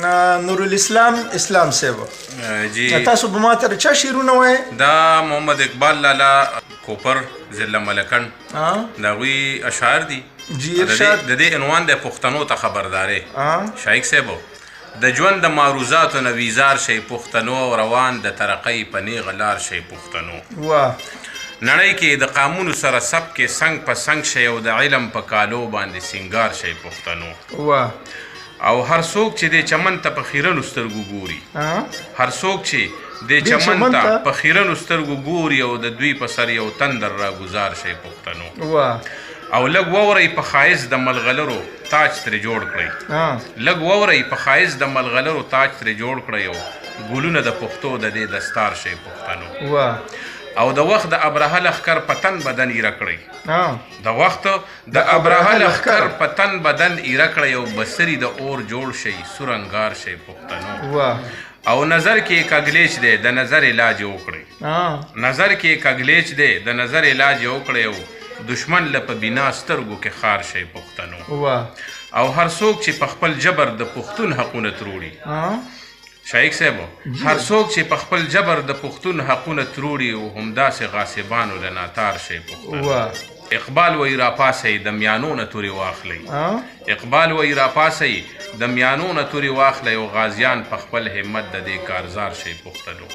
نور الاسلام اسلام صاحب جی تاسو به ما ته چا شعرونه وایي؟ دا محمد اقبال لالا کوپر ضلع ملکن د هغوی اشعار دي جی ارشاد د دې عنوان د پښتنو ته خبردارې شایق صاحبو د ژوند د معروضاتو نه ویزار شئ پښتنو او روان د ترقۍ په نیغه لار شئ پښتنو واه نړۍ کې د قامونو سره سب کې څنګ په څنګ شئ او د علم په کالو باندې سینګار شئ پښتنو واه او هر څوک چې د چمن ته په خیرنو سترګو ګوري هر څوک چې د چمن ته په خیرنو سترګو ګوري او د دوی په سر یو تندر راګزار شئ پښتنو او لږ وورئ په ښایست د ملغلرو تاج ترې جوړ کړئ لږ وورئ په ښایست د ملغلرو تاج ترې جوړ کړئ او ګلونه د پښتو د دې دستار شئ پښتنو او د وخت د ابرهه لښکر په تن بدن ایره کړئ د وخت د ابرهه لښکر په تن بدن ایره کړئ او بصري د اور جوړ شئ سورنګار شئ پښتنو او نظر کې کګلیچ دی د نظر علاج وکړئ نظر کې کګلیچ دی د نظر علاج وکړئ او دشمن له په بنا سترګو کې خار شئ پښتنو او هر څوک چې په خپل جبر د پښتون حقونه تروړي شایق صاحبو هر څوک چې په خپل جبر د پښتون حقونه تروړي او همداسې غاصبانو له ناتار شئ پښتنو اقبال وی راپاسئ د میانو نه تورې واخلئ اقبال وی راپاسئ د میانو نه تورې واخلئ او غازیان په خپل همت د دې کارزار شئ پښتنو